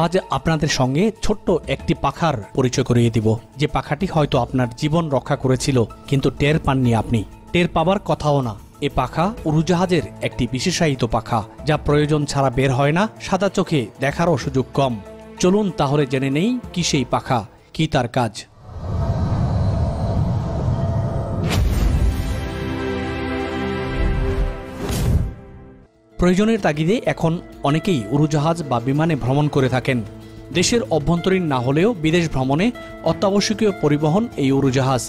আজ আপনাদের সঙ্গে ছোট্ট একটি পাখার পরিচয় করিয়ে দিব, যে পাখাটি হয়তো আপনার জীবন রক্ষা করেছিল, কিন্তু টের পাননি আপনি। টের পাবার কথাও না। এ পাখা উড়োজাহাজের একটি বিশেষায়িত পাখা, যা প্রয়োজন ছাড়া বের হয় না, সাদা চোখে দেখারও সুযোগ কম। চলুন তাহলে জেনে নেই কি সেই পাখা, কি তার কাজ। প্রয়োজনের তাগিদে এখন অনেকেই উড়োজাহাজ বা বিমানে ভ্রমণ করে থাকেন। দেশের অভ্যন্তরীণ না হলেও বিদেশ ভ্রমণে অত্যাবশ্যকীয় পরিবহন এই উড়োজাহাজ।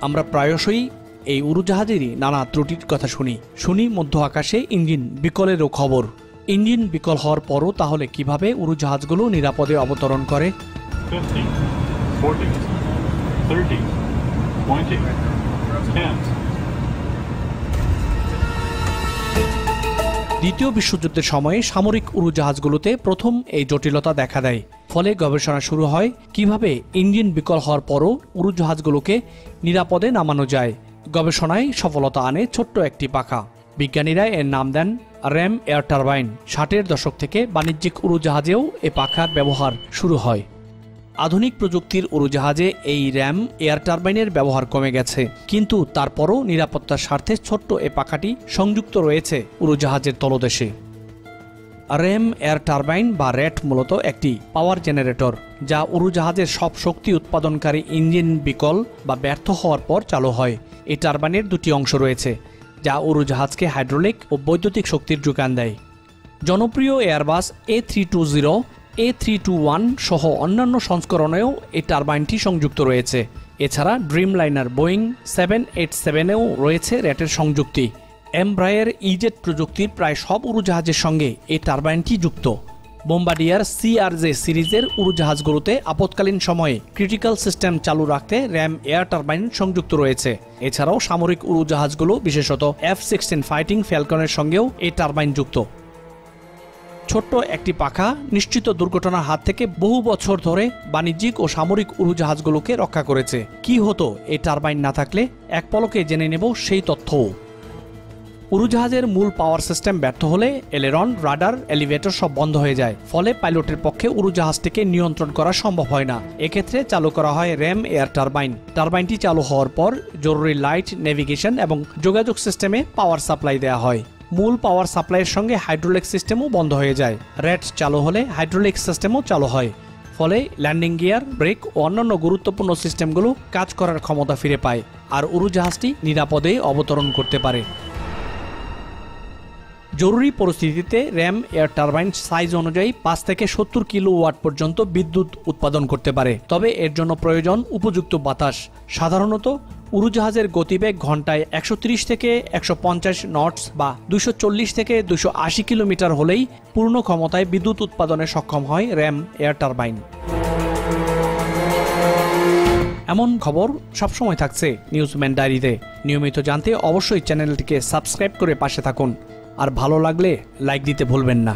আমরা প্রায়শই এই উড়োজাহাজেরই নানা ত্রুটির কথা শুনি মধ্য আকাশে ইঞ্জিন বিকলেরও খবর। ইঞ্জিন বিকল হওয়ার পরও তাহলে কিভাবে উড়োজাহাজগুলো নিরাপদে অবতরণ করে? 50, 40, 30, 20, 10. দ্বিতীয় বিশ্বযুদ্ধের সময়ে সামরিক উড়োজাহাজগুলোতে প্রথম এই জটিলতা দেখা দেয়। ফলে গবেষণা শুরু হয় কিভাবে ইঞ্জিন বিকল হওয়ার পরও উড়োজাহাজগুলোকে নিরাপদে নামানো যায়। গবেষণায় সফলতা আনে ছোট্ট একটি পাখা। বিজ্ঞানীরা এর নাম দেন র্যাম এয়ার টারবাইন। 60-এর দশক থেকে বাণিজ্যিক উড়োজাহাজেও এ পাখার ব্যবহার শুরু হয়। আধুনিক প্রযুক্তির উড়োজাহাজে এই র্যাম এয়ার টারবাইনের ব্যবহার কমে গেছে, কিন্তু তারপরও নিরাপত্তার স্বার্থে ছোট্ট এ পাখাটি সংযুক্ত রয়েছে উড়োজাহাজের তলদেশে। র্যাম এয়ার টারবাইন বা র্যাট মূলত একটি পাওয়ার জেনারেটর, যা উড়োজাহাজের সব শক্তি উৎপাদনকারী ইঞ্জিন বিকল বা ব্যর্থ হওয়ার পর চালু হয়। এই টারবাইনের দুটি অংশ রয়েছে, যা উড়োজাহাজকে হাইড্রোলিক ও বৈদ্যুতিক শক্তির যোগান দেয়। জনপ্রিয় এয়ারবাস A320, A321 সহ অন্যান্য সংস্করণেও এই টারবাইনটি সংযুক্ত রয়েছে। এছাড়া ড্রিমলাইনার বোয়িং 787-এও রয়েছে র্যাটের সংযুক্তি। এমব্রায়ার ইজেট প্রযুক্তির প্রায় সব উড়োজাহাজের সঙ্গে এই টারবাইনটি যুক্ত। বোম্বার্ডিয়ার CRJ সিরিজের উড়োজাহাজগুলোতে আপৎকালীন সময়ে ক্রিটিক্যাল সিস্টেম চালু রাখতে র্যাম এয়ার টারবাইন সংযুক্ত রয়েছে। এছাড়াও সামরিক উড়োজাহাজগুলো, বিশেষত F-16 ফাইটিং ফ্যালকনের সঙ্গেও এই টারবাইন যুক্ত। ছোট্ট একটি পাখা নিশ্চিত দুর্ঘটনার হাত থেকে বহু বছর ধরে বাণিজ্যিক ও সামরিক উড়োজাহাজগুলোকে রক্ষা করেছে। কি হতো এই টারবাইন না থাকলে? এক পলকে জেনে নেব সেই তথ্যও। উড়োজাহাজের মূল পাওয়ার সিস্টেম ব্যর্থ হলে এলেরন, রাডার, এলিভেটর সব বন্ধ হয়ে যায়। ফলে পাইলটের পক্ষে উড়োজাহাজটিকে নিয়ন্ত্রণ করা সম্ভব হয় না। এক্ষেত্রে চালু করা হয় র্যাম এয়ার টারবাইন। টারবাইনটি চালু হওয়ার পর জরুরি লাইট, নেভিগেশন এবং যোগাযোগ সিস্টেমে পাওয়ার সাপ্লাই দেওয়া হয়। মূল পাওয়ার সাপ্লাইয়ের সঙ্গে হাইড্রোলিক সিস্টেমও বন্ধ হয়ে যায়। র্যাট চালু হলে হাইড্রোলিক সিস্টেমও চালু হয়। ফলে ল্যান্ডিং গিয়ার, ব্রেক ও অন্যান্য গুরুত্বপূর্ণ সিস্টেমগুলো কাজ করার ক্ষমতা ফিরে পায়, আর উড়োজাহাজটি নিরাপদে অবতরণ করতে পারে। জরুরি পরিস্থিতিতে র্যাম এয়ার টারবাইন সাইজ অনুযায়ী 5 থেকে 70 কিলোওয়াট পর্যন্ত বিদ্যুৎ উৎপাদন করতে পারে। তবে এর জন্য প্রয়োজন উপযুক্ত বাতাস। সাধারণত উড়োজাহাজের গতিবেগ ঘন্টায় 130 থেকে 150 নটস বা 240 থেকে 280 কিলোমিটার হলেই পূর্ণ ক্ষমতায় বিদ্যুৎ উৎপাদনে সক্ষম হয় র্যাম এয়ার টারবাইন। এমন খবর সবসময় থাকছে নিউজম্যান ডায়েরিতে। নিয়মিত জানতে অবশ্যই চ্যানেলটিকে সাবস্ক্রাইব করে পাশে থাকুন, আর ভালো লাগলে লাইক দিতে ভুলবেন না।